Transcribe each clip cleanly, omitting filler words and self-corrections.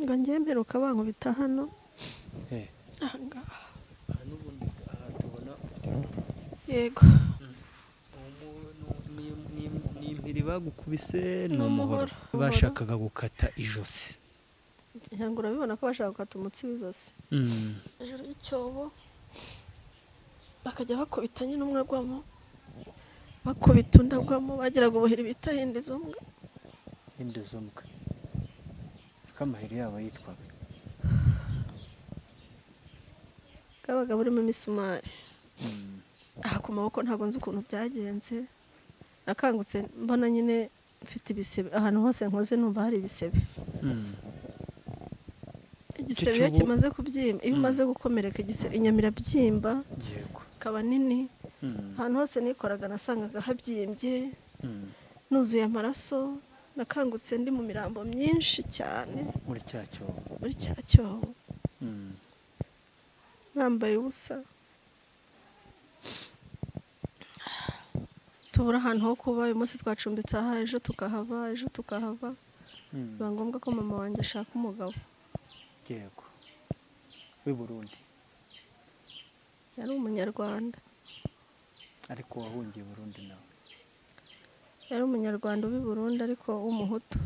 ngo njye mperuka bankubita hano n'ubundi aha tubona yego ni impiri bagukubise ni umuhoro bashakaga gukata ijosi ntabwo urabibona ko bashaka gukata umutsi w'izosi hejuru y'icyobo bakajya bakubita nyine umwe agwamo bakubita undi agwamo bagiraga ubuhiri bita hindizombwa ko amahiri yabo yitwaga kabaga burimo imisumari aha ku maboko ntabwo nzi ukuntu byagenze nakangutse mbona nyine mfite ibisebe ahantu hose nkoze numva hari ibisebe igisebe iyo kimaze kubyimba iyo umaze gukomereka igisebe inyama irabyimba kaba nini ahantu hose nikoraga nasangaga habyimbye nuzuye amaraso nakangutse ndi mu mirambo myinshi cyane muri cya cyobo nambaye ubusa tubura ahantu ho kuba uyu munsi twacumbitse aha ejo tukahava biba ngombwa ko mama wanjye ashaka umugabo yego w'i Burundi yari umunyarwanda ariko wahungiye Burundi nawe yari umunyarwanda w'i Burundi ariko w'umuhutu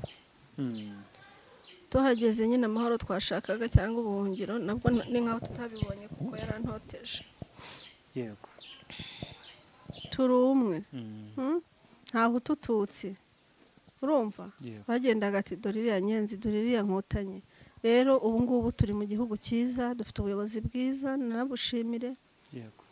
tuhageze nyine amahoro twashakaga cyangwa ubuhungiro nabwo ni nkaho tutabibonye kuko yarantoteje yego turi umwe nta hutututsi urumva bagendaga ati dore iriya nyenzi dore iriya nkotanyi rero ubu ngubu turi mu gihugu cyiza dufite ubuyobozi bwiza nanabushimire yego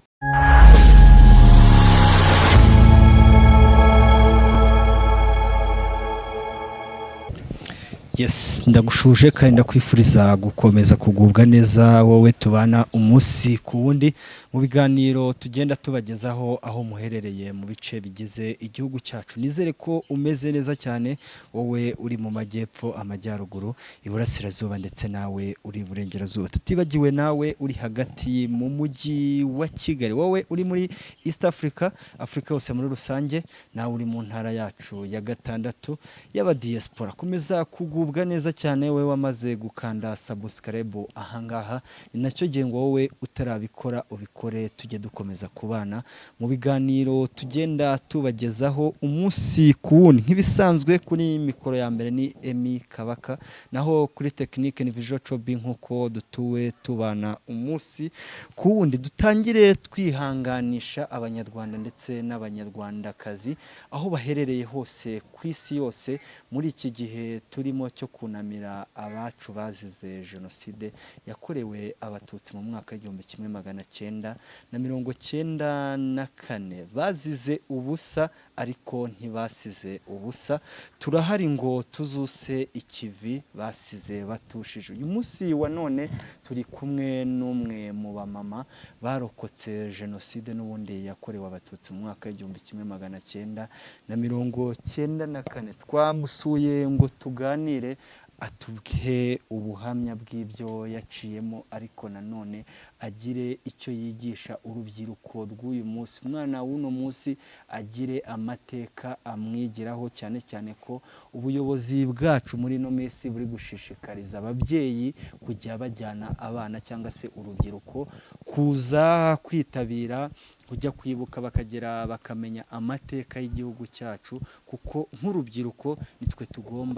Yes, ndagushuje kandi ndakwifuriza gukomeza kugubwa neza wowe tubana umunsi ku wundi mu biganiro tugenda tubagezaho aho muherereye mu bice bigize igihugu cyacu. Nizere ko umeze neza cyane wowe uri mu majyepfo, amajyaruguru, iburasirazuba ndetse nawe uri burengerazuba. Tutibagiwe nawe uri hagati mu mujyi wa Kigali, wowe uri muri East Africa, Afrika yose muri rusange, nawe uri mu ntara yacu ya gatandatu y'aba diaspora. Komeza kugubwa neza cyane we wamaze gukanda subscribe ahangaha, ni nacyo gihe ngo wowe utarabikora ubikore, tujye dukomeza kubana mu biganiro tugenda tubagezaho umunsi ku wundi. Nk'ibisanzwe kuri mikoro ya mbere ni Emi Kabaka, naho kuri technique ni Visual Chobi, nkuko dutuwe tubana umunsi ku wundi. Dutangire twihanganisha abanyarwanda ndetse n'abanyarwandakazi aho baherereye hose ku isi yose muri iki gihe turimo cyo kunamira abacu bazize jenoside yakorewe abatutsi mu mwaka w'1994. Bazize ubusa ariko ntibasize ubusa, turahari ngo tuzuse ikivi basize batushije. Uyu munsi wa none turi kumwe n'umwe mu bamama barokotse jenoside n'ubundi yakorewe abatutsi mu mwaka w'1994. Twamusuye ngo tuganire atubwihe ubuhamya bw'ibyo yaciyemo, ariko nanone agire icyo yigisha urubyiruko rw'uyu munsi. Umwana w'uno munsi agire amateka amwigiraho, cyane cyane ko ubuyobozi bwacu muri no minsi buri gushishikariza ababyeyi kujya bajyana abana cyangwa se urubyiruko kuza kwitabira kujya kwibuka bakagera bakamenya amateka y'igihugu cyacu, kuko nk'urubyiruko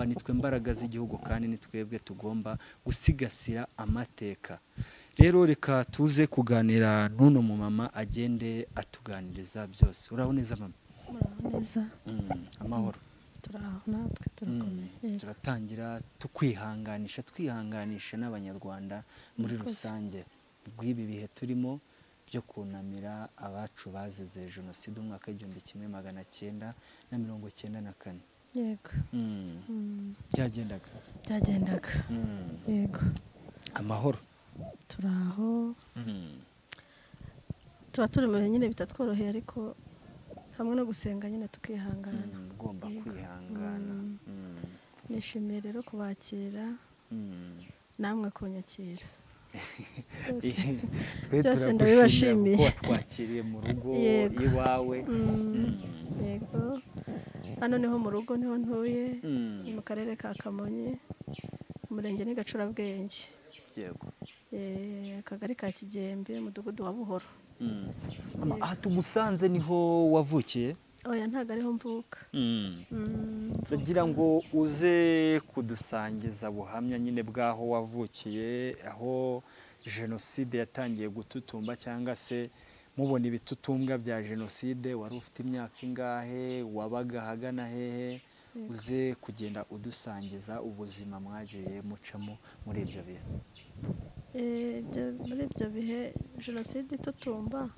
nitwe mbaraga z'igihugu kandi nitwebwe tugomba gusigasira amateka. Rero reka tuze kuganira n'uno mu mama agende atuganiriza byose. Uraho neza mama? Muraho neza. Amahoro. Turaho natwe turakomeye. Turatangira twihanganisha n'abanyarwanda muri rusange rw'ibi bihe turimo byo kunamira abacu bazize jenoside mu mwaka w'1994. Yego. Byagendaga yego. Amahoro. Turaho. Tuba turi mu nyine bitatworoheye, ariko hamwe no gusenga nyine tukihangana. Ugomba kwihangana. Nishimiye rero kubakira namwe kunyakira. Byose ndabibashimiye ko watwakiriye mu rugo iwawe. Yego, hano niho mu rugo, niho ntuye, mu karere ka Kamonyi, umurenge ni Gacurabwenge. Yego. Akagari ka Kigembe, umudugudu wa Buhoro. Aha tumusanze niho wavukiye? Oya, ntago ariho mvuka. Ndagira ngo uze kudusangiza buhamya nyine bwaho wavukiye, aho jenoside yatangiye gututumba cyangwa se mubona ibitutumbwa bya jenoside. Wari ufite imyaka ingahe? Wabaga hagana hehe? Uze kugenda udusangiza ubuzima mwagiye mucamo muri ibyo bihe. Muri ibyo bihe jenoside itutumba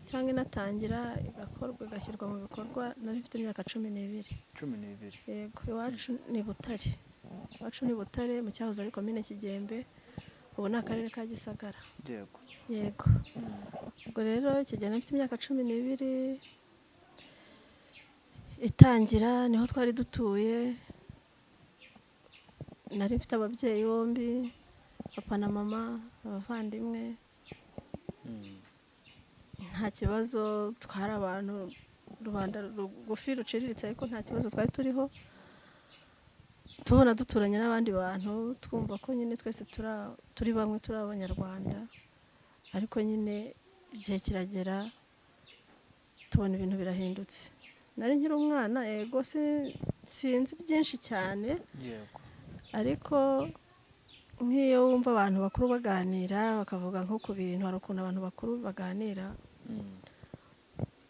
cyangwa inatangira igakorwa igashyirwa mu bikorwa, nari mfite imyaka 12. 12. Yego, iwacu ni Butare. Iwacu ni Butare mu cyahoze ari komine Kigembe, ubu ni akarere ka Gisagara. Yego. Yego. Ubwo rero icyo gihe mfite imyaka 12 itangira, niho twari dutuye. Nari mfite ababyeyi bombi, papa na mama, abavandimwe. Nta kibazo, twari abantu rubanda rugufi ruciriritse, ariko nta kibazo twari turiho. Tubona duturanye n'abandi bantu, twumva ko nyine twese turi bamwe, turi abanyarwanda. Ariko nyine igihe kiragera tubona ibintu birahindutse. Nari nkiri umwana, yego sinzi byinshi cyane. Yego. Ariko nk'iyo wumva abantu bakuru baganira bakavuga nko ku bintu, hari ukuntu abantu bakuru baganira,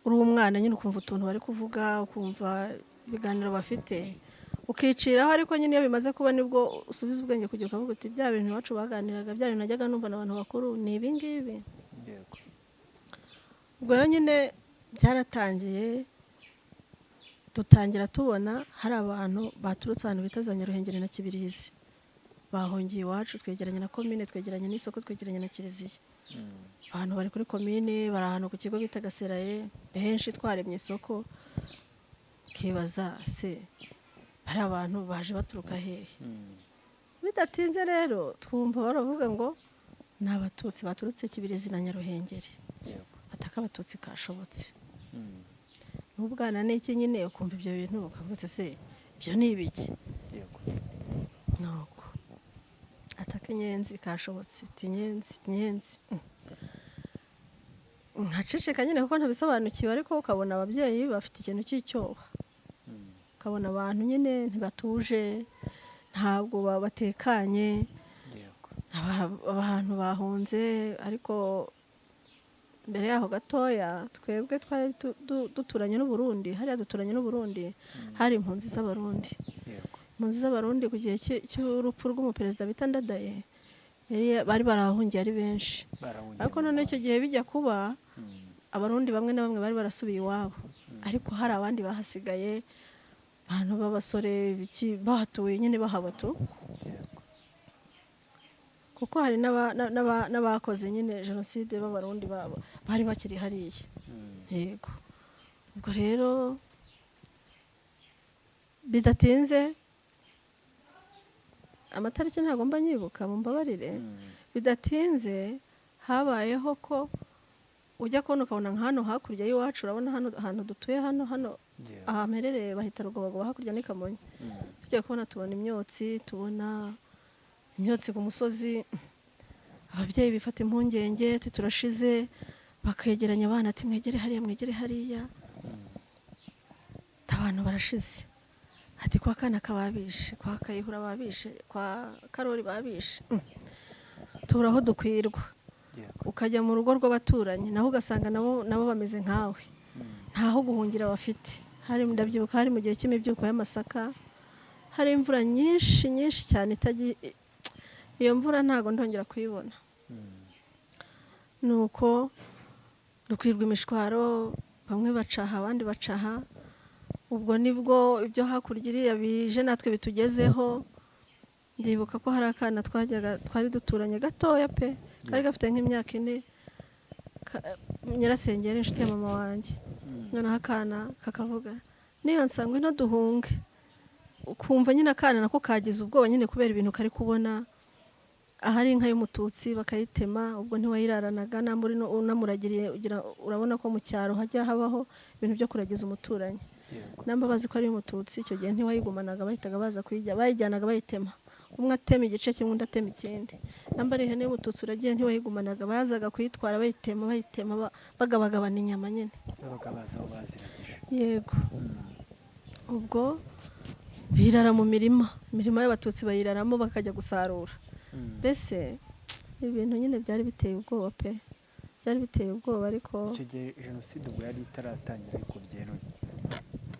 uri umwana nyine ukumva utuntu bari kuvuga, ukumva ibiganiro bafite, ukiciraho. Ariko nyine iyo bimaze kuba nibwo usubiza ubwenge kugira ukavuga uti bya bintu iwacu baganiraga, bya bintu najyaga numva n'abantu bakuru ni ibi ngibi. Yego. Ubwo rero nyine byaratangiye, dutangira tubona hari abantu baturutse ahantu bita za Nyaruhengeri na Kibirizi, bahungiye iwacu, twegeranye na komine, twegeranye n'isoko, twegeranye na kiliziya. Abantu bari kuri komine, bari ahantu ku kigo bita Gaseraye, henshi twaremye isoko. Kibaza se hari abantu baje baturuka hehe? Bidatinze rero twumva baravuga ngo ni abatutsi baturutse Kibirizi na Nyaruhengeri. Bataka abatutsi kashobotse. N'ubwana n'iki nyine ukumva ibyo bintu ukavuga se ibyo ni ibiki? Yego. Nuko ataka inyenzi kashobotse, inyenzi. Nkaceceka nyine kuko ntabisobanukiwe, ariko ukabona ababyeyi bafite ikintu cy'icyoba. Ukabona abantu nyine ntibatuje, ntabwo batekanye. Abantu bahunze. Ariko mbere yaho gatoya twebwe twari duturanye n'u Burundi, hariya duturanye n'u Burundi, hari impunzi z'abarundi. Impunzi z'abarundi ku gihe cy'urupfu rw'umuperezida bita Ndadaye bari barahungiye ari benshi. Ariko none icyo gihe bijya kuba, abarundi bamwe na bamwe bari barasubiye iwabo, ariko hari abandi bahasigaye, abantu b'abasore bahatuye nyine bahabatu. Kuko hari n'abakoze nyine jenoside b'abarundi bari bakiri hariya. Yego. Ubwo rero bidatinze, amatariki ntabwo mba nyibuka, mumbabarire. Bidatinze habayeho ko ujya kubona ukabona nka hano hakurya y'iwacu, urabona hano ahantu dutuye, hano ahamerereye bahita Rugobagoba, hakurya ni Kamonyi. Tugiye kubona tubona imyotsi, ku musozi. Ababyeyi bifata impungenge ati turashize, bakegeranya abana ati mwegere hariya. Abantu barashize. Ati kwa kana kababishe, kwa Kayihura babishe, kwa Karori babishe. Turaho dukwirwa. Ukajya mu rugo rw'abaturanyi naho ugasanga nabo bameze nkawe. Ntaho guhungira bafite. Ndabyibuka hari mu gihe cy'imibyuko y'amasaka, hari imvura nyinshi cyane iyo mvura ntago ndongera kuyibona. Nuko dukwirwa imishwaro, bamwe bacaha abandi bacaha. Ubwo nibwo ibyo hakurya iriya bije natwe bitugezeho. Ndibuka ko hari akana twari duturanye gatoya pe, kari gafite nk'imyaka 4, nyirasengera inshuti ya mama wanjye. Noneho akana kakavuga niyo nsangwe no duhunge. Ukumva nyine akana nako kagize ubwoba nyine kubera ibintu kari kubona. Ahari inka y'umututsi bakayitema, ubwo ntiwayiraranaga, namburi unamuragiriye urabona ko mu cyaro hajya habaho ibintu byo kuragiza umuturanyi. Namba bazi ko ari umututsi, icyo gihe ntiwayigumanaga, bahitaga baza kuyijya, bayijyanaga bayitema. umwe atema igice kimwe undi atema ikindi. Namba ari ihene y'umututsi uragiye ntiwayigumanaga, bazaga kuyitwara bayitema bagabagabana inyama nyine. babaga bazi aho baziragije. Yego. Ubwo birara mu imirima y'abatutsi bayiraramo bakajya gusarura. Mbese ibintu nyine byari biteye ubwoba pe, byari biteye ubwoba. Ariko icyo gihe jenoside ubwo yari itaratangira ariko byeruye,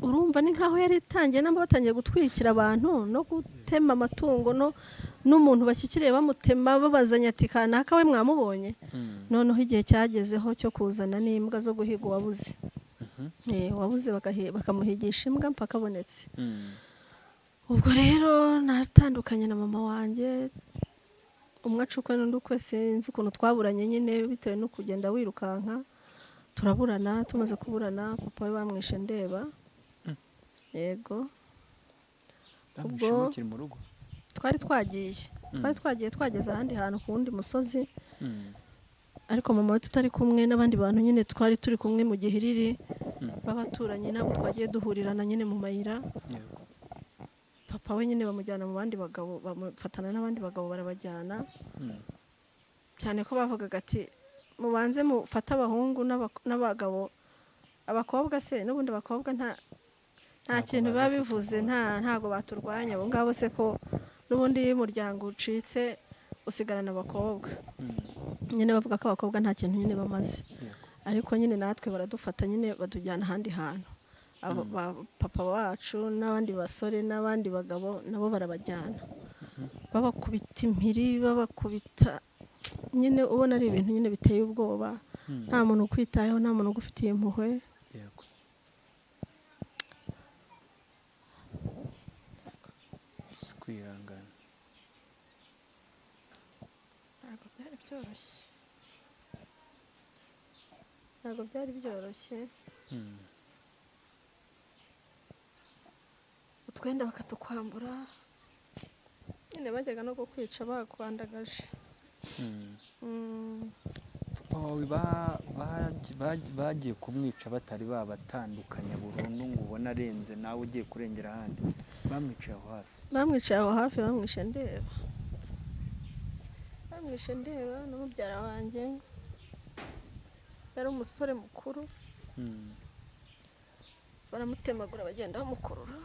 urumva ni nkaho yari itangiye, namba batangiye gutwikira abantu no gutema amatungo, n'umuntu bashyikiriye bamutema babazanya ati kanaka we mwamubonye. Noneho igihe cyagezeho cyo kuzana n'imbwa zo guhiga uwabuze. Wabuze bakamuhigisha imbwa mpaka abonetse. Ubwo rero natandukanye na mama wanjye, umwe acukwe n'undi ukwe, sinzi ukuntu twaburanye nyine bitewe no kugenda wirukanka. Turaburana, tumaze kuburana papa we bamwishe ndeba. Yego. Ubwo mu rugo twari twagiye twageze ahandi hantu ku wundi musozi. Ariko mama we tutari kumwe n'abandi bantu nyine twari turi kumwe mu gihiriri b'abaturanyi, nabo twagiye duhurirana nyine mu mayira. Papa we nyine bamujyana mu bandi bagabo, bamufatana n'abandi bagabo barabajyana. Cyane ko bavugaga ati mubanze mufate abahungu n'abagabo, abakobwa se n'ubundi abakobwa nta kintu biba bivuze, ntago baturwanya abo ngabo se, ko n'ubundi iyo umuryango ucitse usigarana abakobwa. Nyine bavuga ko abakobwa nta kintu nyine bamaze. Ariko nyine natwe baradufata nyine batujyana ahandi hantu. Papa wacu n'abandi basore n'abandi bagabo nabo barabajyana, babakubita impiri, babakubita nyine ubona ari ibintu nyine biteye ubwoba. Nta muntu ukwitayeho, nta muntu ugufitiye impuhwe. kwihangana ntabwo byari byoroshye. Utwenda bakatukwambura, nyine bajyaga no kukwica bakwandagaje. bagiye kumwica batari babatandukanya burundu ngo ubone arenze nawe ugiye kurengera ahandi, bamwicaye aho hafi. Bamwishe ndeba n'umubyara wanjye, yari umusore mukuru. Baramutemagura bagenda bamukurura.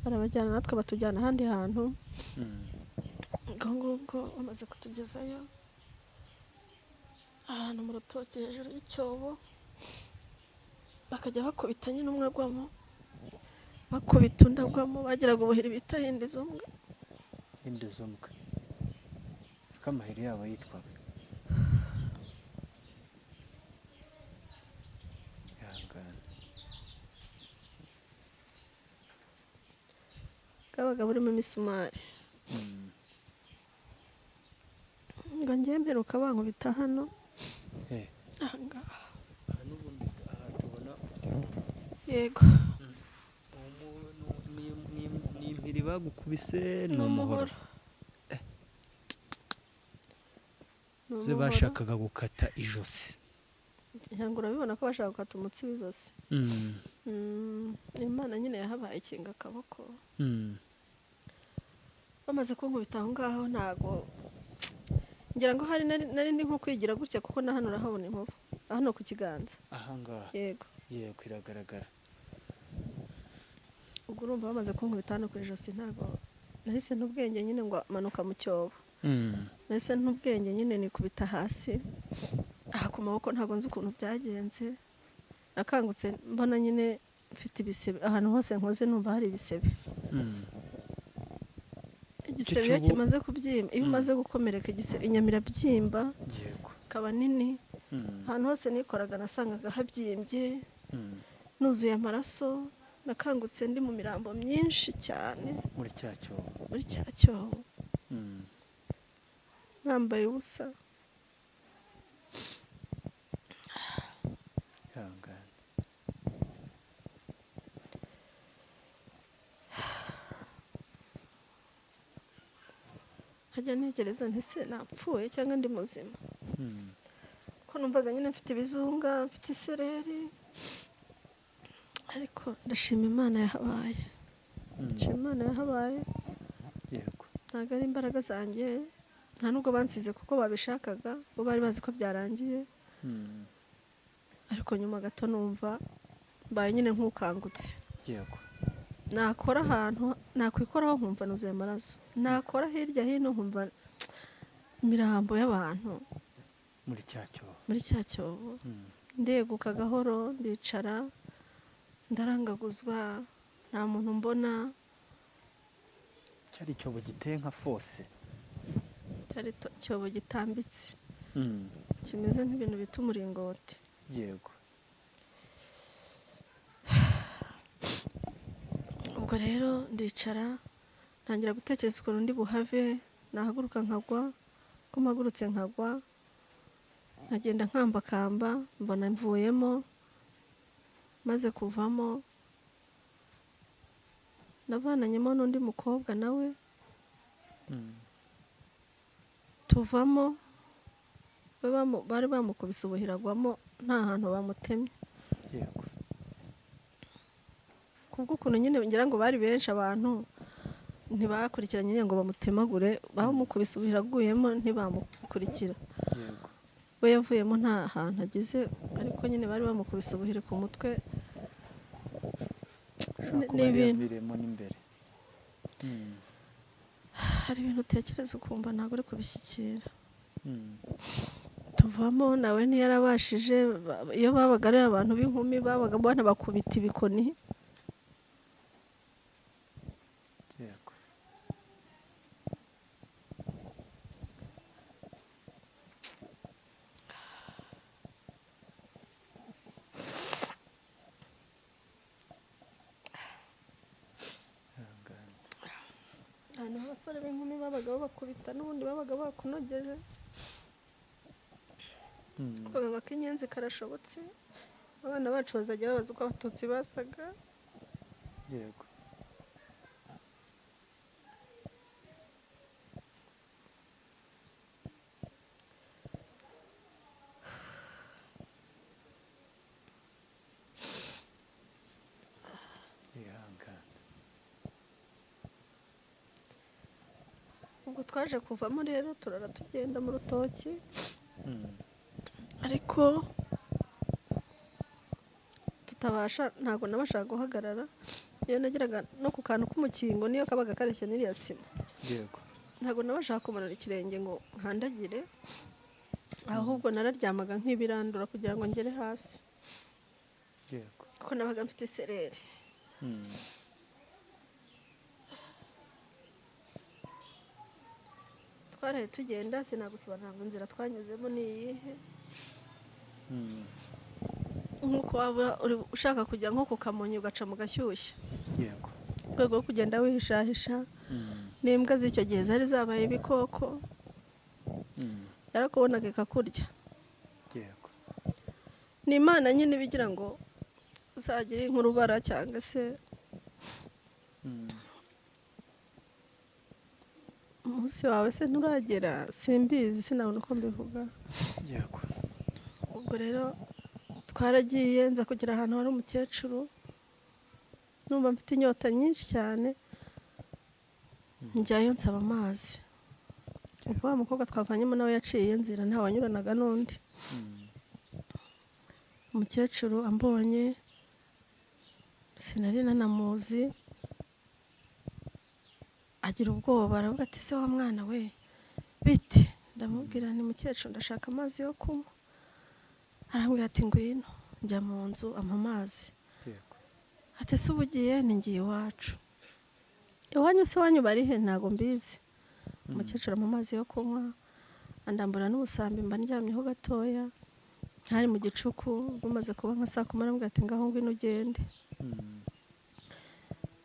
barabajyana natwe batujyana ahandi hantu. ubwo ngubwo bamaze kutugezayo ahantu mu rutoki hejuru y'icyobo, bakajya bakubita nyine umwe agwamo, bakubita undi agwamo. Bagiraga ubuhiri bita hindizumbwa. Ko amahiri yabo yitwaga bwabaga burimo imisumari. ngo njye mperuka bankubita hano. Ahangaha. Yego. ni impiri bagukubise n'umuhoro. Ze bashakaga gukata ijosi. Ntabwo urabibona ko bashaka gukata umutsi w'izosi. Imana nyine yahabaye ikinga akaboko. Bamaze kunkubita aho ngaho, ntago ngira ngo hari nari ndi nko kwigira gutya, kuko na hano urahabona inkovu hano ku kiganza. Ahangaha. Yego iragaragara. Ubwo urumva bamaze kunkubita hano ku ijosi, ntago nahise n'ubwenge nyine ngo manuka mu cyobo. Nahise n'ubwenge nyine nikubita hasi. Aha ku maboko ntago nzi ukuntu byagenze. Nakangutse mbona nyine mfite ibisebe ahantu hose nkoze, numva hari ibisebe. Igisebe iyo kimaze kubyimba, iyo umaze gukomereka igisebe, inyama irabyimba kaba nini. Ahantu hose nikoraga nasangaga habyimbye, nuzuye amaraso. Nakangutse ndi mu mirambo myinshi cyane muri cya cyobo. Nambaye ubusa. njya ntekereza nti se napfuye cyangwa ndi muzima, ko numvaga nyine mfite ibizunga, mfite isereri, ariko ndashima Imana yahabaye. Ndashima Imana yahabaye. yego Ntabwo ari imbaraga zanjye, nta nubwo bansize kuko babishakaga, bo bari bazi ko byarangiye. Ariko nyuma gato numva mbaye nyine nk'ukangutse. yego Nakora ahantu nakwikoraho nkumva nuzuye amaraso, nakora hirya hino nkumva imirambo y'abantu muri cya cyobo. Ndeguka gahoro, ndicara, ndarangaguzwa, nta muntu mbona. cyari icyobo giteye nka fose, cyari icyobo gitambitse, kimeze nk'ibintu bita umuringoti. yego Ubwo rero ndicara, ntangira gutekereza ukuntu ndi buhave, nahaguruka nkagwa, ko mpagurutse nkagwa, nkagenda nkambakamba, mbona mvuyemo. Maze kuvamo navananyemo n'undi mukobwa nawe, tuvamo, bari bamukubise ubuhiragwamo, nta hantu bamutemye. yego Kubw'ukuntu nyine ngira ngo bari benshi abantu, ntibakurikiranye nyine ngo bamutemagure, bamukubise ubuhiraguyemo ntibamukurikira. yego We yavuyemo nta hantu agize, ariko nyine bari bamukubise ubuhiri ku mutwe. yaviremo n'imbere. Hari ibintu utekereza ukumva ntabwo uri kubishyikira. Tuvamo, nawe ntiyarabashije. Iyo babaga ari abantu b'inkumi, babaga banabakubita ibikoni. yego Ahantu abasore b'inkumi babaga babakubita, n'ubundi babaga bakunogeje. Bavuga ngo akinyenzi karashobotse, abana bacu bazajya babaza uko abatutsi basaga. yego Ubwo twaje kuvamo rero, turara tugenda mu rutoki, ariko ntabwo nabashaga guhagarara. Iyo nageraga no ku kantu k'umukingo, niyo kabaga kareshya n'iriya sima, yego ntabwo nabashaga kumanura ikirenge ngo nkandagire, ahubwo nararyamaga nk'ibirandura kugira ngo ngere hasi, yego kuko nabaga mfite isereri. Twaraye tugenda, sinagusobanurira ngo inzira twanyuzemo ni iyihe. Nk'uko waba ushaka kujya nko ku Kamonyi ugaca mu Gashyushya, yego mu rwego rwo kugenda wihishahisha. N'imbwa z'icyo gihe zari zabaye ibikoko, yarakubonaga ikakurya. yego Ni Imana nyine ibigira ngo uzagire nk'urubara cyangwa se umunsi wawe se nturagera, simbizi, sinabona uko mbivuga. yego Ubwo rero twaragiye, nza kugera ahantu hari umukecuru, numva mfite inyota nyinshi cyane, njyayo nsaba amazi. Ubwo wa mukobwa twavanyemo nawe yaciye inzira, nta wanyuranaga n'undi. Umukecuru ambonye, sinari nanamuzi, agira ubwoba, aravuga ati se wa mwana we bite? Ndamubwira nti mukecuru, ndashaka amazi yo kunywa. Arambwira ati ngwino. Njya mu nzu, ampa amazi. yego Ati se ubu ugiye? Ni ngiye iwacu. Iwanyu se wanyu bari he? Ntabwo mbizi. Umukecuru ampa amazi yo kunywa, andambura n'ubusambi mba ndyamyeho gatoya. Hari mu gicuku, bumaze kuba nka saa 10, arambwira ati ngaho ngwino ugende.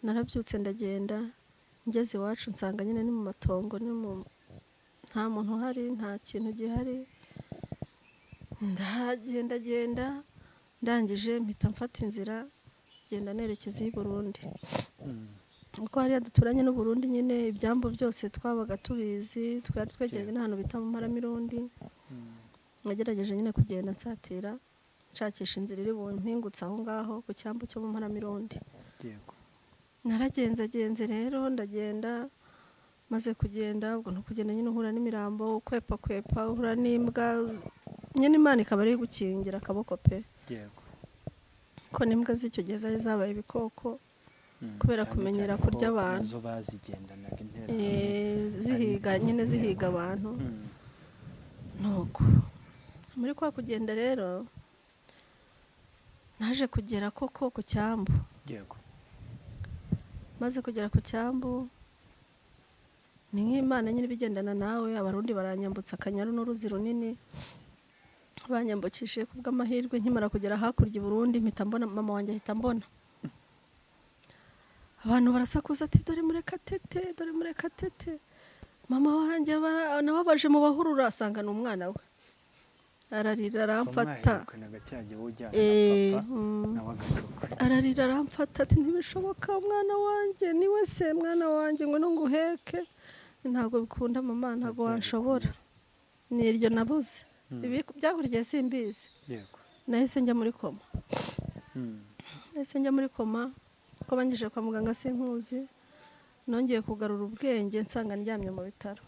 Narabyutse ndagenda, ngeze iwacu nsanga nyine ni mu matongo, nta muntu uhari, nta kintu gihari. Ndagenda, ndangije mpita mfata inzira, genda nerekeza i Burundi. kuko hariya duturanye n'u Burundi nyine ibyambo byose twabaga tubizi, twari twegeranye n'ahantu bita mu Mparamirundi. Nagerageje nyine kugenda nsatira nshakisha inzira iri bumpingutse aho ngaho ku cyambu cyo mu Mparamirundi. Naragenze rero ndagenda, maze kugenda ubwo ntukugenda nyine uhura n'imirambo, ukwepa uhura n'imbwa, nyine Imana ikaba ari gukingira akaboko pe. Ko n'imbwa z'icyo gihe zari zabaye ibikoko kubera kumenyera kurya abantu, nazo bazigendanaga intera zihiga nyine zihiga abantu. Nuko muri kwa kugenda rero naje kugera koko ku cyambu. Maze kugera ku cyambu ni nk'Imana nyine bigendana nawe, abarundi baranyambutsa Akanyaru n'uruzi runini, banyambukishije kubw'amahirwe. Nkimara kugera hakurya i Burundi mpita mbona mama wanjye, ahita mbona abantu barasakuza ati dore Murekatete. Mama wanjye nawe baje mu bahurura asanga ni umwana we, ararira aramfata, ararira aramfata ati ntibishoboka mwana wanjye, niwe se mwana wanjye ngo nguheke. Ntabwo bikunda mama, ntabwo wanshobora, ni iryo nabuze. Ibi byakurikiye simbizi. Nahise njya muri koma, ko bangije kwa muganga sinkuzi. Nongeye kugarura ubwenge nsanga ndyamye mu bitaro.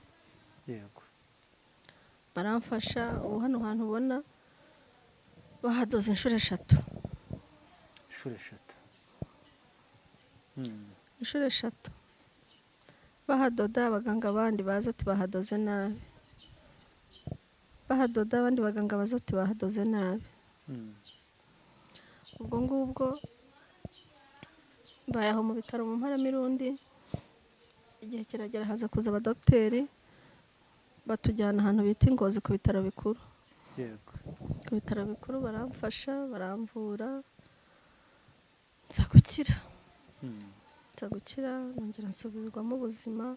Baramfasha, ubu hano hantu ubona bahadoze inshuro eshatu. Bahadoda, abaganga abandi baza ati bahadoze nabi. Bahadoda, abandi baganga baza ati bahadoze nabi. Ubwo ngubwo bayaho mu bitaro mu Mparamirundi. Igihe kiragera haza kuza abadogiteri batujyana ahantu bita i Ngozi ku bitaro bikuru. Ku bitaro bikuru baramfasha, baramvura, nza gukira, nongera nsubirwamo ubuzima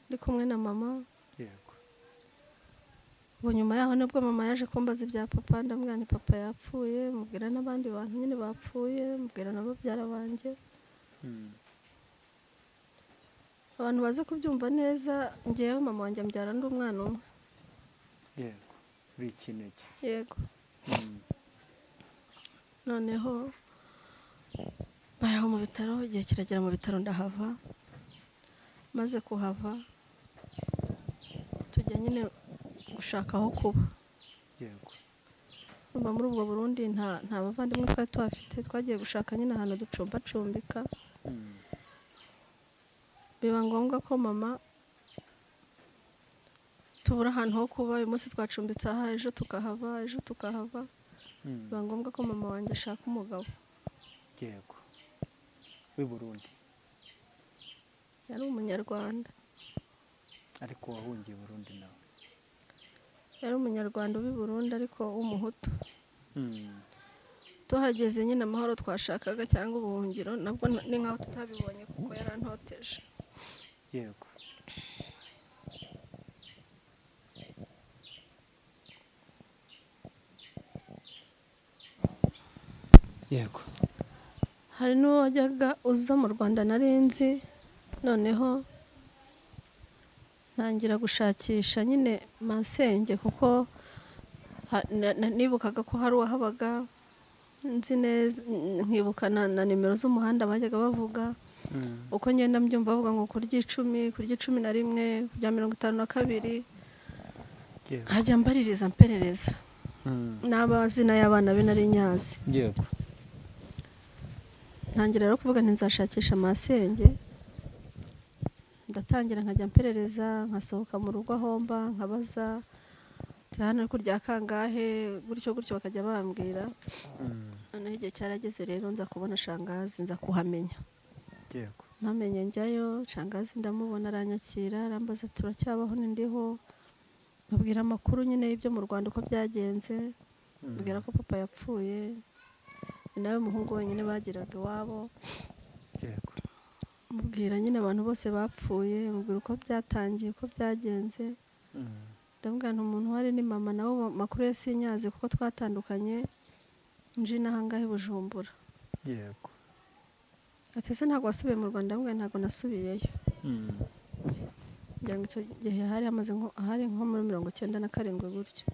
ndi kumwe na mama. Ubu nyuma yaho nibwo mama yaje kumbaza ibya papa, ndamubwira nti papa yapfuye, mubwira n'abandi bantu nyine bapfuye, mubwira na babyara banjye. Abantu baze kubyumva neza, ngewe mama wanjye ambyara ndi umwana umwe. Yego. Noneho bayaho mu bitaro, igihe kiragera mu bitaro ndahava. Maze kuhava tujya nyine gushaka aho kuba. Muri ubwo Burundi nta bavandimwe twari tuhafite, twagiye gushaka nyine ahantu ducumbika. Biba ngombwa ko mama tubura ahantu ho kuba. Uyu munsi twacumbitse aha, ejo tukahava. Biba ngombwa ko mama wanjye ashaka umugabo. w'i Burundi. Yari umunyarwanda. Ariko wahungiye Burundi nawe? Yari umunyarwanda w'i Burundi ariko w'umuhutu. Tuhageze nyine amahoro twashakaga cyangwa ubuhungiro nabwo ni nkaho tutabibonye kuko yarantoteje. Yego. Yego. Hari n'uwajyaga uza mu Rwanda narinzi, noneho ntangira gushakisha nyine masenge kuko nibukaga ko hari uwahabaga, nzi neza nkibukana na nimero z'umuhanda bajyaga bavuga. Uko ngenda mbyumva bavuga ngo kurya 10, kurya 11, kurya 52, hajya mbaririza mperereza n'abazina y'abana be nari nyazi. Yego. Ntangira rero kuvuga nti nzashakisha masenge, ndatangira nkajya mperereza, nkasohoka mu rugo ahomba, nkabaza hano kurya kangahe, gutyo bakajya bambwira. Noneho igihe cyarageze rero nza kubona shangazi, nza kuhamenya. Yego. Mpamenye njyayo, shangazi ndamubona, aranyakira, arambaza ati uracyabaho? Nindiho. Mubwira amakuru nyine y'ibyo mu Rwanda uko byagenze, mubwira ko papa yapfuye, ni nawe muhungu wenyine bagiraga iwabo. Yego. Mubwira nyine abantu bose bapfuye, mubwira uko byatangiye, uko byagenze. Ndamubwira nti umuntu wari ni mama, nawe makuru ye sinyazi kuko twatandukanye nje n'ahangahe Bujumbura. Yego. ati se ntabwo wasubiye mu Rwanda? Mbwe ntabwo nasubiyeyo. Ngira ngo icyo gihe hari nko muri 97 gutyo.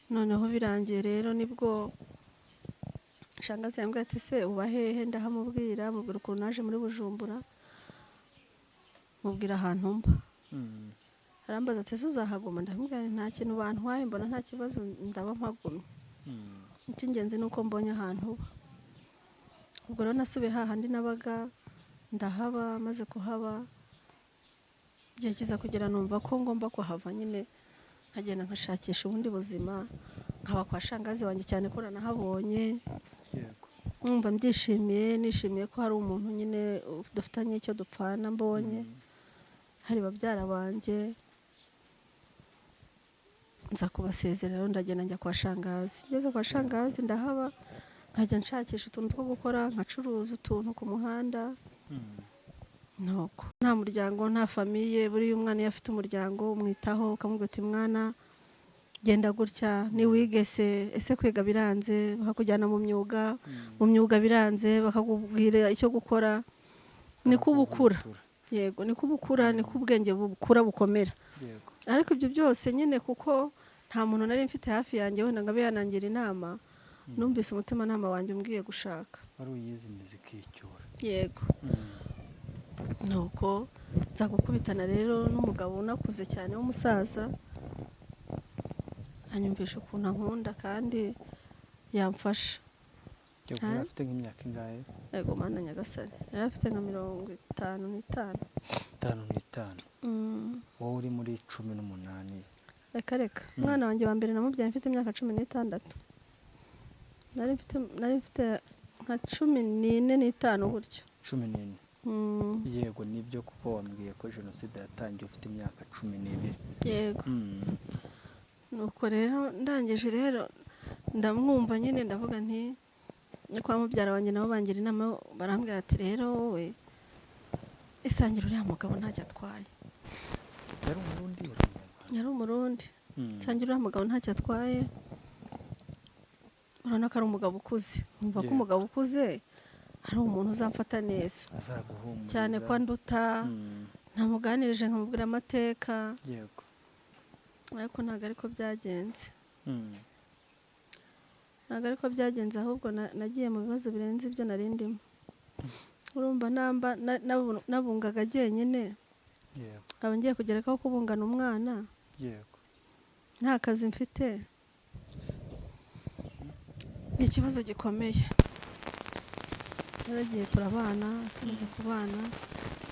Noneho birangiye rero nibwo shangazi yambwiye ati se uba hehe? Ndahamubwira, mubwira ukuntu naje muri Bujumbura, mubwira ahantu mba. Arambaza ati se uzahaguma? Ndamubwira nta kintu bantwaye, mbona nta kibazo, ndaba mpagumye. Icy'ingenzi ni uko mbonye ahantu uba. Ubwo rero nasubiye hahandi nabaga, ndahaba. Maze kuhaba igihe kiza kugera numva ko ngomba kuhava nyine, nkagenda nkashakisha ubundi buzima, nkaba kwa shangazi wanjye cyane ko nahabonye. Numva mbyishimiye, nishimiye ko hari umuntu nyine dufitanye icyo dupfana mbonye. Hari babyara banjye, nza kubasezerera, ndagenda njya kwa shangazi. Ngeze kwa shangazi ndahaba, nkajya nshakisha utuntu two gukora, nkacuruza utuntu ku muhanda. Nuko nta muryango, nta famiye. Buriya umwana iyo afite umuryango umwitaho, ukamubwira uti mwana genda gutya, ni wige se, ese kwiga biranze, bakakujyana mu myuga, mu myuga biranze bakakubwira icyo gukora. Niko ubukura. Yego, niko ubukura, niko ubwenge bukura bukomera. Ariko ibyo byose nyine kuko nta muntu nari mfite hafi yanjye wenda ngo abe yanangira inama, numvise umutima nama wanjye umbwiye gushaka. Wari uyizi muziki icyura. Yego. Nuko nza gukubitana rero n'umugabo unakuze cyane w'umusaza, anyumvisha ukuntu ankunda kandi yamfasha. Yari afite nk'imyaka ingahe? Yego Mana nyagasani, yari afite nka 55. 55. Wowe uri muri 18. Reka umwana wanjye wa mbere namubyaye mfite imyaka 16. Nari mfite nka 14 gutyo. 14. Yego nibyo kuko wambwiye ko jenoside yatangiye ufite imyaka 12. Yego. Nuko rero ndangije rero ndamwumva nyine, ndavuga nti ni kwa mubyara wanjye nabo bangira inama, barambwira ati rero wowe isangira uriya mugabo ntacyo atwaye. Yari umurundi? Yari umurundi. Isangira uriya mugabo ntacyo atwaye, urabona ko ari umugabo ukuze. Umva ko umugabo ukuze hari umuntu uzamfata neza, azaguhumuriza cyane ko nduta. Ntamuganirije nkamubwira amateka. Yego. Ariko ntabwo ariko byagenze. Ntabwo ariko byagenze, ahubwo nagiye mu bibazo birenze ibyo nari ndimo. Urumva nabungaga jyenyine. Yego. Aba ngiye kugerekaho kubungana umwana. Yego. Nta kazi mfite. Ni ikibazo gikomeye. Naragiye turabana, tumaze kubana,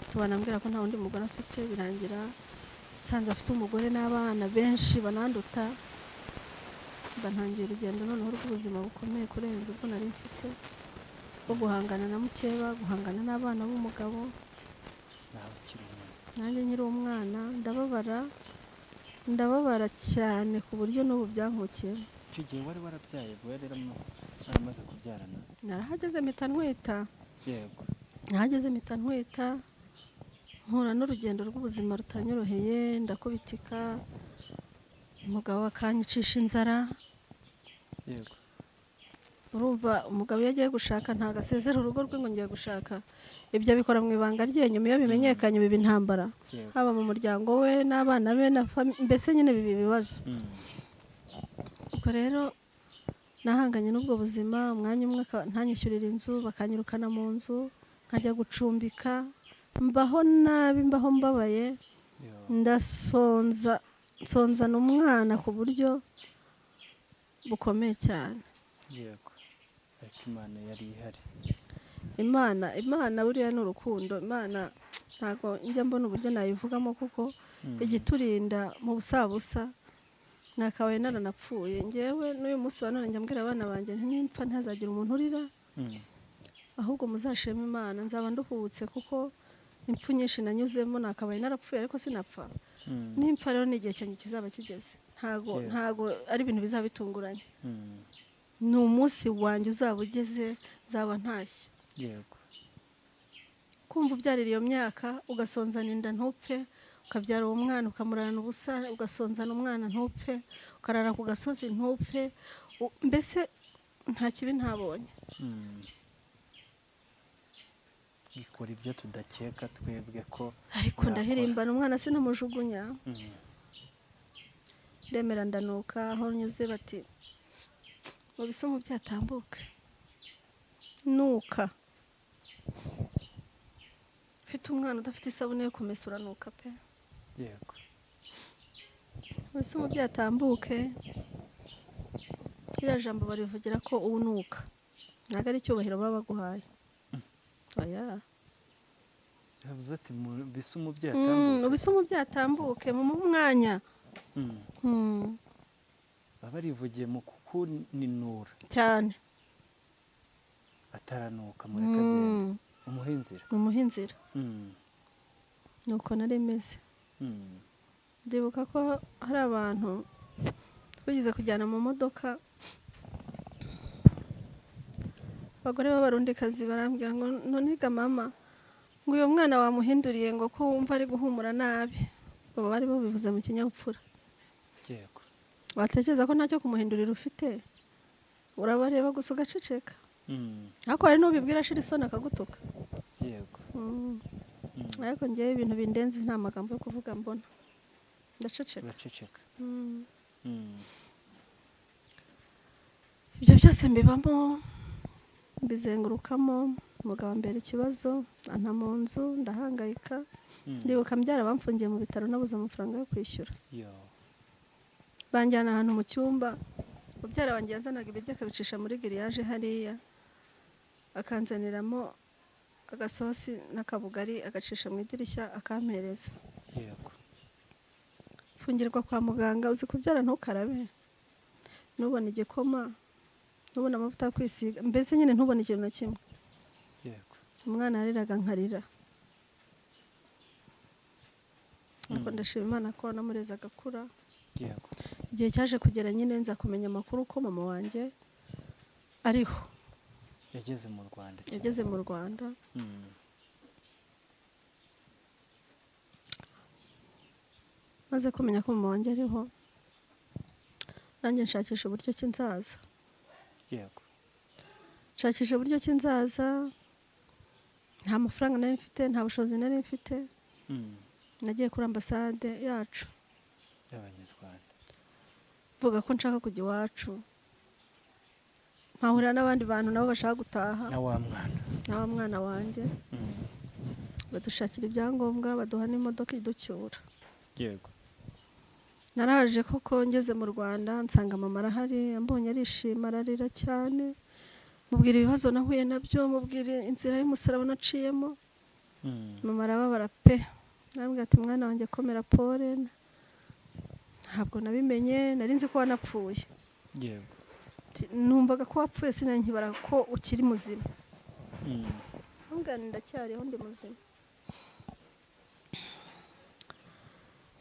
tubana mbwira ko nta wundi mugore afite, birangira nsanze afite umugore n'abana benshi bananduta. Bantangiye urugendo noneho rw'ubuzima bukomeye kurenza ubwo nari mfite, bwo guhangana na mukeba, guhangana n'abana b'umugabo. Nanjye nkiri umwana ndababara cyane ku buryo n'ubu byankukiye. Icyo gihe wari warabyaye, wari waramaze kubyarana? Narahageze mpita ntwita. Yego. Nahageze mpita ntwita, mpura n'urugendo rw'ubuzima rutanyoroheye, ndakubitika, umugabo akanyicisha inzara. Yego. Urumva umugabo iyo agiye gushaka ntabwo asezera urugo rwe ngo ngiye gushaka. Ibyo abikora mu ibanga rye, nyuma iyo bimenyekanye biba intambara. Haba mu muryango we n'abana be, mbese nyine biba ibibazo. Ubwo rero nahanganye n'ubwo buzima. Umwanya umwe ntanyishyurira inzu, bakanyirukana mu nzu, nkajya gucumbika, mbaho nabi, mbaho mbabaye, nsonzana umwana ku buryo bukomeye cyane. Yego. Ariko Imana yari ihari. Imana buriya ni urukundo. Imana ntabwo njya mbona uburyo nayivugamo, kuko igiturinda mu busabusa. Nakabaye naranapfuye. Ngewe n'uyu munsi wa none njya mbwira abana banjye nti nimpfa ntazagira umuntu urira, ahubwo muzashima Imana. Nzaba nduhubutse kuko impfu nyinshi nanyuzemo, nakabaye narapfuye ariko sinapfa. Nimpfa rero n'igihe cyanjye kizaba kigeze. Ntago ari ibintu bizaba bitunguranye. Ni umunsi wanjye uzaba ugeze, nzaba ntashye. Yego. Kumva ubyarira iyo myaka, ugasonzana inda ntupfe, ukabyara uwo mwana ukamurana ubusa, ugasonzana umwana ntupfe, ukarara ku gasozi ntupfe, mbese nta kibi ntabonye. gikora ibyo tudakeka twebwe ko ariko ndahirimbana umwana sinamujugunya ndemera ndanuka aho nyuze bati mu bisomo byatambuka nuka ufite umwana udafite isabune yo kumesa uranuka pe yego mu bisomo byatambuke iriya jambo barivugira ko unuka ntabwo ari icyubahiro baba baguhaye oya yavuze ati mu bisomo byatambuke bisomo byatambuke mu mwanya baba barivugiye mu kukuninura cyane ataranuka mureka agenda umuha inzira nuko nari meze ndibuka ko hari abantu twigeze kujyana mu modoka abagore b'abarundikazi barambwira ngo noniga mama ngo uyu mwana wamuhinduriye ngo ko wumva ari guhumura nabi ngo bari babivuze mu kinyabupfura yego watekereza ko ntacyo kumuhindurira ufite urabareba gusa ugaceceka ariko hari n'ubibwira ashira isoni akagutuka yego ariko ngewe ibintu bindenze nta magambo yo kuvuga mbona ndaceceka ibyo byose mbibamo mbizengurukamo umugabo mbere ikibazo anta mu nzu ndahangayika ndibuka mbyara bamfungiye mu bitaro nabuze amafaranga yo kwishyura banjyana ahantu mu cyumba mubyara wanjye yazanaga ibiryo akabicisha muri giriyaje hariya akanzaniramo agasosi n'akabugari agacisha mu idirishya akampereza fungirwa kwa muganga uzi kubyara ntukarabe ntubone igikoma ntubone amavuta yo kwisiga mbese nyine ntubone ikintu na kimwe umwana yariraga nkarira ariko ndashima Imana ko namureze agakura igihe cyaje kugera nyine nza kumenya amakuru ko mama wanjye ariho yageze mu Rwanda maze kumenya ko mama wanjye ariho nanjye nshakisha uburyo ki nzaza nshakisha uburyo ki nzaza nta mafaranga nari mfite nta bushobozi nari mfite nagiye kuri ambasade yacu y'Abanyarwanda mvuga ko nshaka kujya iwacu mpahurira n'abandi bantu nabo bashaka gutaha na wa mwana wanjye badushakira ibyangombwa baduha n'imodoka iducyura yego naraje koko ngeze mu Rwanda nsanga mama arahari ambonye arishima ararira cyane mubwira ibibazo nahuye nabyo mubwira inzira y'umusaraba naciyemo mama arababara pe arambwira ati mwana wanjye komera pole ntabwo nabimenye nari nzi ko wanapfuye yego numvaga ko wapfuye sinankibara ko ukiri muzima ndacyariho ndi muzima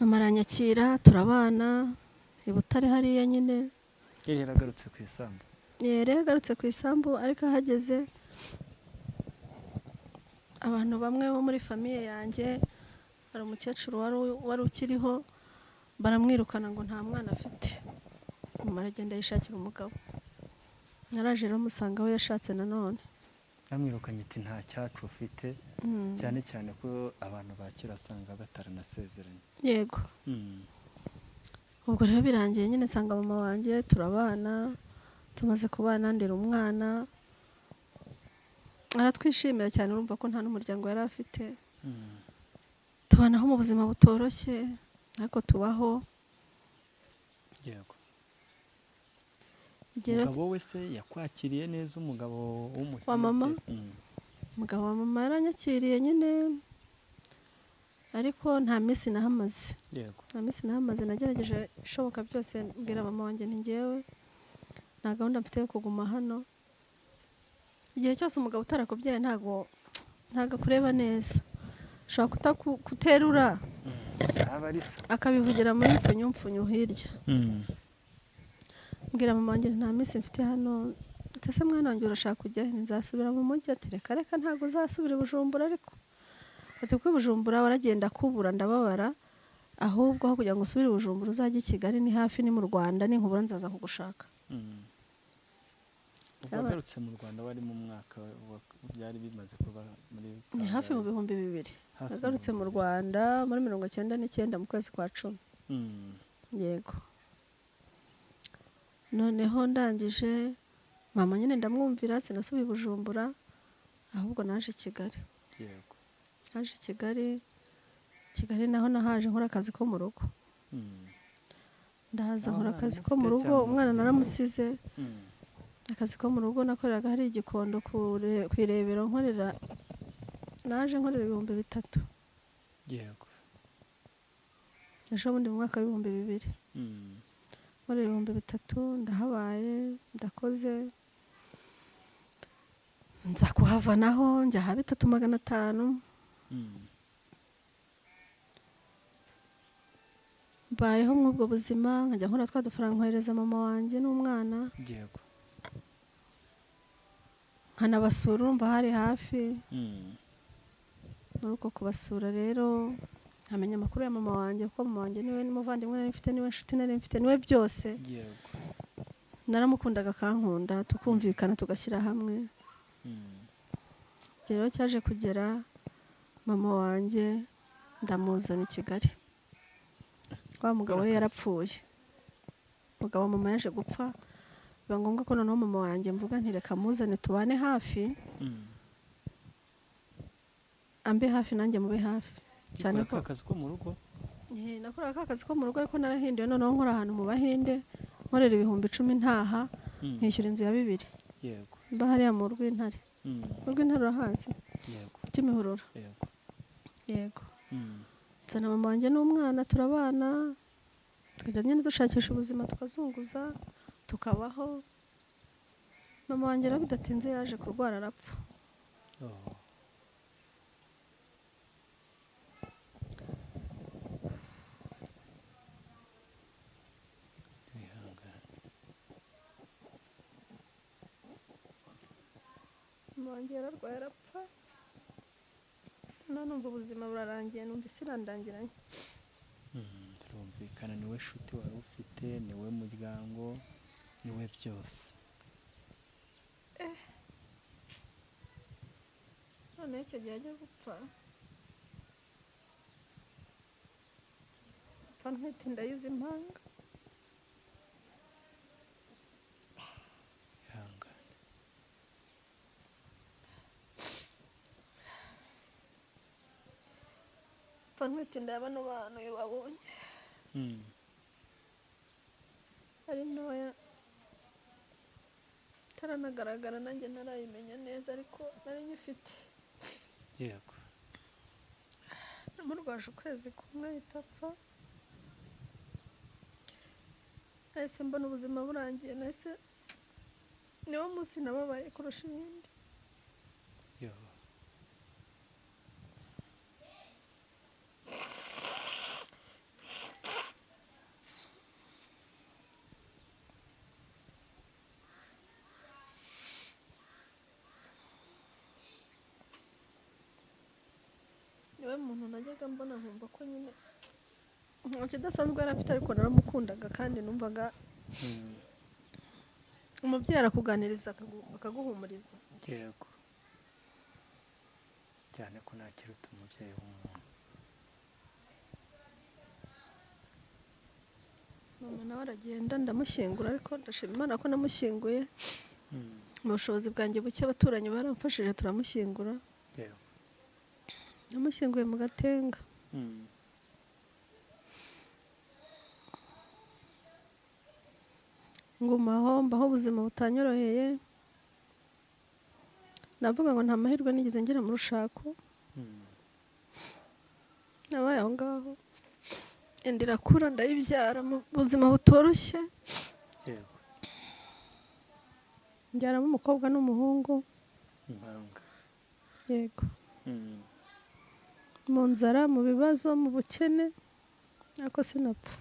mama aranyakira turabana i Butare hariya nyine yari yaragarutse ku isambu yagarutse ku isambu ariko ahageze abantu bamwe bo muri famiye yanjye hari umukecuru wari ukiriho baramwirukana ngo nta mwana afite mama aragenda yishakira umugabo naraje rero musanga we yashatse nanone amwirukanye ati nta cyacu ufite cyane cyane ko abantu bakira asanga bataranasezeranye yego ubwo rero birangiye nyine nsanga mama wanjye turabana tumaze kubana ndera umwana aratwishimira cyane urumva ko nta n'umuryango yari afite tubanaho mu buzima butoroshye ariko tubaho yego umugabo we se yakwakiriye neza umugabo wa mama umugabo wa mama yaranyakiriye nyine ariko nta minsi nahamaze nta minsi nahamaze nagerageje ishoboka byose mbwira mama wanjye nti ngewe nta gahunda mfite yo kuguma hano igihe cyose umugabo utarakubyaye ntago akureba neza ushobora kuterura akabivugira muri mfunyumfunyu hirya mbwira mama wanjye nta minsi mfite hano ese mwana wanjye urashaka kujya nzasubira mu mujyi ati reka ntabwo uzasubira i Bujumbura ariko ati kuko i Bujumbura waragenda kubura ndababara ahubwo aho kugira ngo usubire i Bujumbura uzajye i Kigali ni hafi ni mu Rwanda ninkubura nzaza kugushaka wagarutse mu Rwanda wari mu mwaka byari bimaze kuba muri ni hafi mu bihumbi 2000 nagarutse mu Rwanda muri 1999 mu kwezi kwa 10. Yego, noneho ndangije mama nyine ndamwumvira sinasubiye Bujumbura ahubwo naje Kigali. Yego, naje Kigali naho nahaje nkora akazi ko mu rugo. Ndahaza nkora akazi ko mu rugo, umwana naramusize. Akazi ko mu rugo nakoreraga hari igikondo kwirebero nkorera, naje nkorera 3,000. Yego, ejo bundi mu mwaka wa 2000 nkorera 3,000 ndahabaye ndakoze nza kuhava naho njya ha 3,500. Bayeho mw'ubwo buzima nkajya nkora twa dufaranga nkohereza mama wanjye n'umwana. yego, nkanabasura urumva hari hafi. Muri uko kubasura rero nkamenya amakuru ya mama wanjye kuko mama wanjye niwe n'umuvandimwe nari mfite, niwe nshuti nari mfite, niwe byose. yego, naramukundaga akankunda tukumvikana tugashyira hamwe. Rero cyaje kugera mama wanjye ndamuzana i Kigali. Wa mugabo we yarapfuye, umugabo mama yaje gupfa, biba ngombwa ko noneho mama wanjye mvuga nti reka muzane tubane hafi. Ambe hafi nanjye mube hafi cyane ko akazi ko mu rugo. Nakoraga akazi ko mu rugo ariko narahinduye noneho nkora ahantu mu Bahinde nkorera 10,000 ntaha nkishyura inzu ya 2. Yego, mba hariya mu Rw'Intare. Rw'Intare urahazi? Yego, Kimihurura. yego, Yego. Nzana mama wanjye n'umwana turabana tukajya nyine dushakisha ubuzima tukazunguza tukabaho. Mama wanjye rero bidatinze yaje kurwara arapfa. Mama wanjye yararwaye arapfa, numva ubuzima burarangiye, numva isi irandangiranye. Birumvikana niwe nshuti wari ufite, niwe muryango, niwe byose. None icyo gihe ajya gupfa ntwite inda y'izi impanga. Ntwite inda ya bano bantu iyo babonye ari ntoya itaranagaragara, nanjye ntarayimenya neza ariko nari nyifite. Yego, namurwaje ukwezi kumwe ahita apfa. Nahise mbona ubuzima burangiye, nahise niwo munsi nababaye kurusha iyindi. niwe muntu najyaga mbona nkumva ko nyine nta kidasanzwe yari afite ariko naramukundaga kandi numvaga umubyeyi arakuganiriza akaguhumuriza. Yego, cyane ko ntakiruta umubyeyi w'umuntu. Mama nawe aragenda ndamushyingura ariko ndashima Imana ko namushyinguye. Mu bushobozi bwanjye buke abaturanyi baramfashije turamushyingura. Yego, namushyinguye mu Gatenga. ngumaho mbaho ubuzima butanyoroheye, navuga ngo nta mahirwe nigeze ngera mu rushako. nabaye aho ngaho indi irakura ndayibyara mu buzima butoroshye. yego, mbyaramo umukobwa n'umuhungu. impanga. Yego, mu nzara, mu bibazo, mu bukene ariko sinapfa.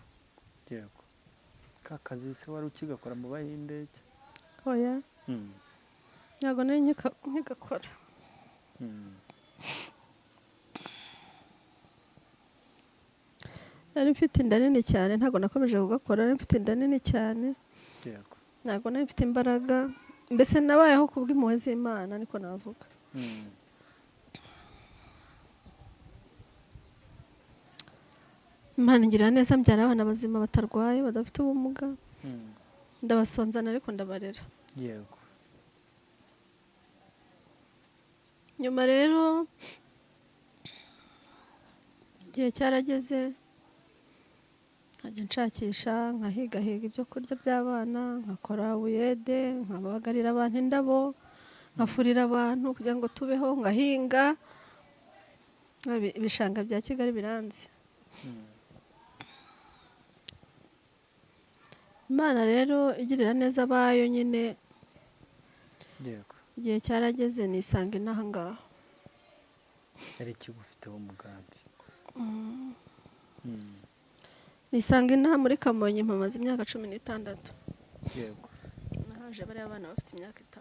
Yego, ka kazi se wari ukigakora mu Bahinde? Oya, ntabwo nari nkigakora. nari mfite inda nini cyane, ntabwo nakomeje kugakora, nari mfite inda nini cyane. Yego, ntabwo nari mfite imbaraga, mbese nabayeho kubw'impuhwe z'Imana niko navuga. Imana ingirira neza mbyara abana bazima batarwaye badafite ubumuga, ndabasonzana ariko ndabarera. Yego. Nyuma rero igihe cyarageze nkajya nshakisha nkahigahiga ibyo kurya by'abana, nkakora buyede, nkabagarira abantu indabo, nkafurira abantu kugira ngo tubeho, ngahinga. Ibishanga bya Kigali biranze. Imana rero igirira neza abayo nyine. Yego. Igihe cyarageze nisanga inaha ngaha. Yari kigufiteho umugambi. Nisanga inaha muri Kamonyi mpamaze imyaka 16. Yego. Nahaje bari abana bafite imyaka 5.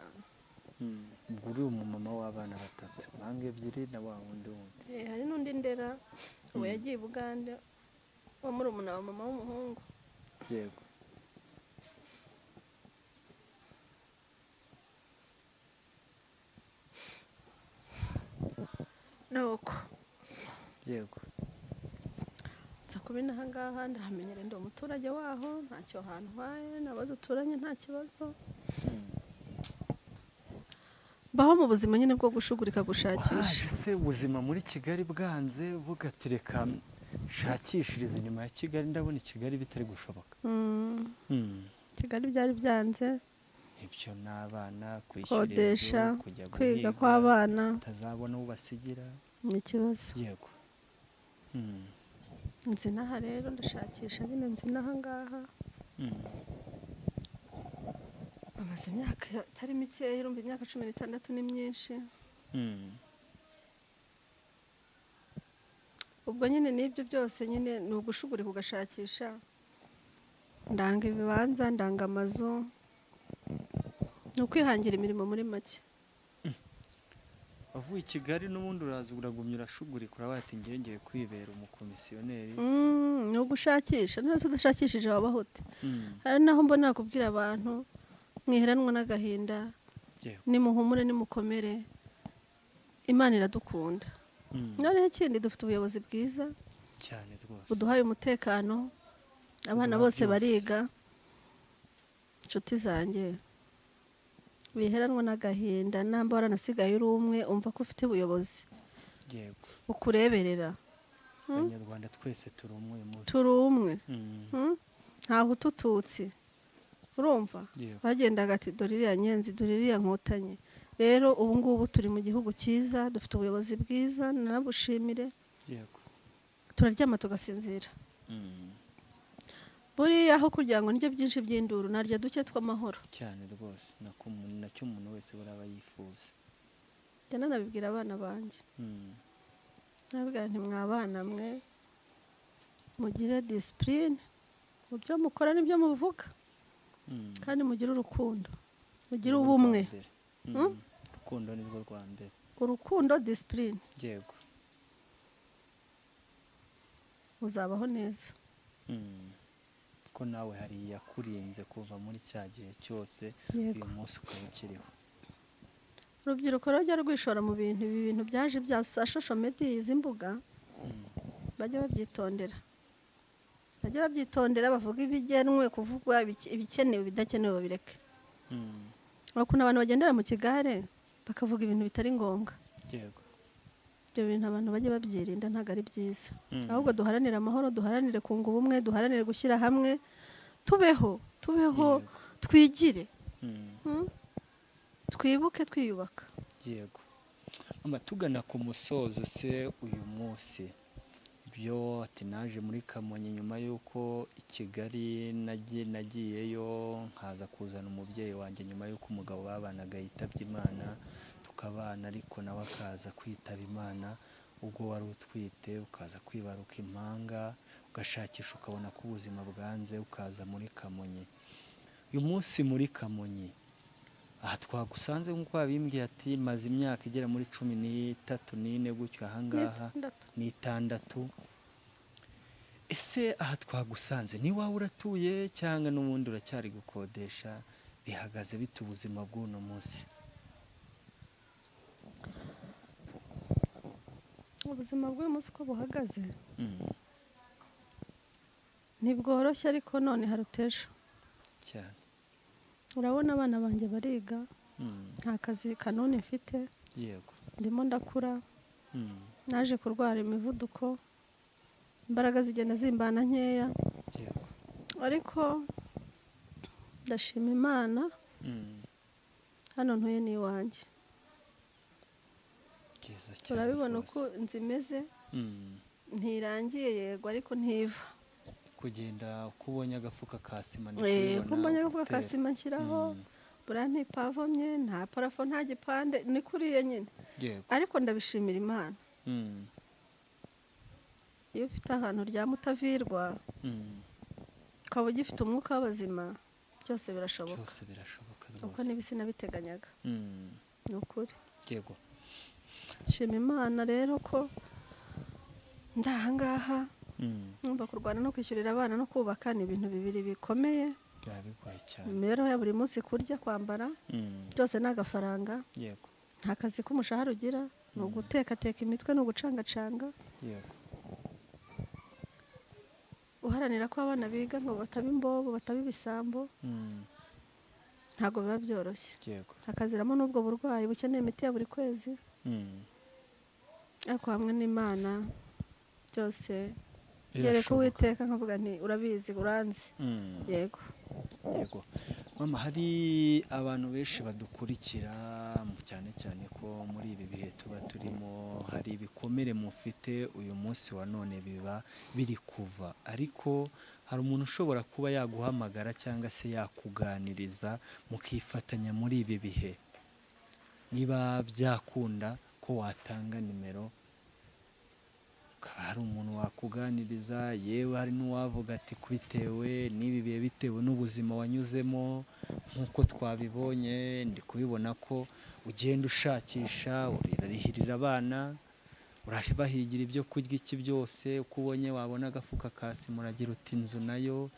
Ubwo uri umumama w'abana 3, nange 2 na wa wundi wundi. Hari n'undi ndera ubu yagiye i Bugande wo muri umuna wa mama w'umuhungu. Yego. Nuko. Yego. Nza kuba inaha ngaha ndahamenyera, ndi umuturage waho, ntacyo hantwaye, nabo duturanye nta kibazo. Baho mu buzima nyine bwo gushugurika gushakisha. Ese ubuzima muri Kigali bwanze bugatereka shakishiriza inyuma ya Kigali, ndabona Kigali bitari gushoboka. Kigali byari byanze. Ibyo n'abana Kodesha, kujya kwiga kw'abana, tazabona ubasigira ni ikibazo. Yego. Nzi naha rero ndashakisha nyine nzi naha ngaha. Amaze imyaka itari mikeya, irumva imyaka 16 ni myinshi. Ubwo nyine n'ibyo byose nyine ni ugushugurika ugashakisha. Ndanga ibibanza, ndanga amazu, ni ukwihangira imirimo muri make. Wavuye i Kigali n'ubundi uraza uragumya urashugurika urabaye ati ngengeye kwibera umukomisiyoneri. Ni ugushakisha, ntazo udashakishije wabaho ute. Hari naho mbona kubwira abantu mwiheranwa n'agahinda, nimuhumure nimukomere, Imana iradukunda. Noneho ikindi dufite ubuyobozi bwiza cyane rwose buduhaye umutekano, abana bose bariga. Inshuti zanjye wiheranwa n'agahinda, namba waranasigaye uri umwe, umva ko ufite ubuyobozi. Yego. Ukureberera. Abanyarwanda twese turi umwe uyu munsi. Turi umwe. Ntaho utututsi. Urumva? Bagendaga ati dore iriya nyenzi, dore iriya nkotanyi. Rero ubu ngubu turi mu gihugu cyiza, dufite ubuyobozi bwiza, nanabushimire. Yego. Turaryama tugasinzira. Buriya aho kugira ngo ndye byinshi by'induru, narya duke tw'amahoro. Cyane rwose nacyo umuntu wese buraba yifuza. Jya nanabibwira abana banjye. Nababwira nti mwabana mwe mugire discipline mu byo mukora n'ibyo muvuga, kandi mugire urukundo, mugire ubumwe. Urukundo ni rwo rwa mbere. Urukundo, discipline. Yego. Uzabaho neza. Ko nawe hari yakurinze kuva muri cya gihe cyose, uyu munsi ukaba ukiriho. Urubyiruko rujya rwishora mu bintu, ibi bintu byaje bya social media, izi mbuga, bajya babyitondera. Bajya babyitondera, bavuga ibigenwe kuvugwa, ibikenewe bidakenewe babireke. Bakuna abantu bagendera mu kigare bakavuga ibintu bitari ngombwa. Yego. Ibyo bintu abantu bajya babyirinda, ntago ari byiza. Ahubwo duharanire amahoro, duharanire kunga ubumwe, duharanire gushyira hamwe, tubeho twigire. Twibuke twiyubaka. Yego. Tugana ku musozo se uyu munsi, ibyo ati naje muri Kamonyi nyuma y'uko i Kigali nagiyeyo nkaza kuzana umubyeyi wanjye nyuma y'uko umugabo babanaga yitabye Imana, tukabana ariko nawe akaza kwitaba Imana. Ubwo wari utwite ukaza kwibaruka impanga, ugashakisha ukabona ko ubuzima bwanze, ukaza muri Kamonyi. Uyu munsi muri Kamonyi aha twagusanze nk'uko wabimbwiye ati maze imyaka igera muri 13 gutyo ahangaha ni 6. Ese aha twagusanze ni wawe uratuye cyangwa n'ubundi uracyari gukodesha? bihagaze bite ubuzima bw'uno munsi? ubuzima bw'uyu munsi uko buhagaze ntibworoshye, ariko none haruta ejo cyane. urabona abana banjye bariga, nta kazi kanone mfite, yego, ndimo ndakura, naje kurwara imivuduko, imbaraga zigenda zimbana nkeya, yego, ariko ndashima Imana, hano ntuye ni iwanjye. byiza cyane, turabibona uko nzimeze, ntirangiye yego, ariko ntiva. kugenda uko ubonye agafuka ka sima, uko mbonye agafuka ka sima nshyiraho, buriya ntipavomye, nta parafo, nta gipande, ni kuriya nyine. yego, ariko ndabishimira Imana. iyo ufite ahantu uryama utavirwa, ukaba ugifite umwuka w'abazima, byose birashoboka. byose birashoboka uko rwose. n'ibisi nabiteganyaga. ni ukuri. yego, nshima Imana rero ko ndi aha ngaha, numva kurwana no kwishyurira abana no kubaka ni ibintu bibiri bikomeye. byaba bigoye cyane. imibereho ya buri munsi, kurya, kwambara, byose ni agafaranga. yego, nta kazi k'umushahara ugira, ni ugutekateka imitwe, ni ugucangacanga, yego, uharanira ko abana biga ngo bataba imbobo, bataba ibisambo, ntabwo biba byoroshye. yego, hakaziramo n'ubwo burwayi bukeneye imiti ya buri kwezi, ariko hamwe n'Imana byose yereka Uwiteka, nkavuga nti urabizi, uranzi. yego, yego. Mama, hari abantu benshi badukurikira, cyane cyane ko muri ibi bihe tuba turimo hari ibikomere mufite uyu munsi wa none biba biri kuva, ariko hari umuntu ushobora kuba yaguhamagara cyangwa se yakuganiriza mukifatanya muri ibi bihe. niba byakunda ko watanga nimero, hari umuntu wakuganiriza, yewe hari n'uwavuga ati kubitewe n'ibi bihe, bitewe n'ubuzima wanyuzemo, nk'uko twabibonye, ndi kubibona ko ugenda ushakisha, urarihirira abana, urabahigira ibyo kurya, iki byose uko ubonye wabona agafuka ka sima uragira uti inzu nayo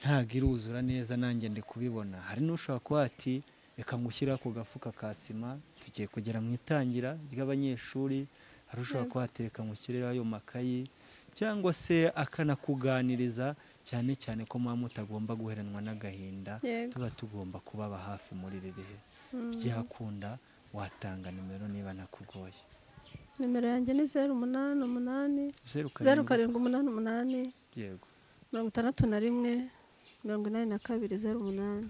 ntabwo iruzura neza, nanjye ndi kubibona. hari n'ushobora kuba ati reka ngushyire ako gafuka ka sima, tugiye kugera mu itangira ry'abanyeshuri, hari ushobora kuba hatereka mushyiriraho ayo makayi, cyangwa se akanakuganiriza, cyane cyane ko muba mutagomba guheranwa n'agahinda, tuba tugomba kubaba hafi muri ibi bihe. byakunda watanga nimero niba nakugoye. nimero yanjye ni 088 078 yego 61 82 08.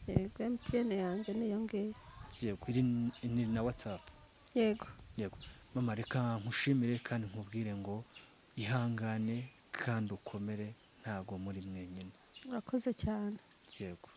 yego, MTN yanjye niyo ngiyo. yego, iri ni na WhatsApp. yego, yego. Mama, reka nkushimire kandi nkubwire ngo ihangane kandi ukomere, ntago muri mwenyine. urakoze cyane. yego.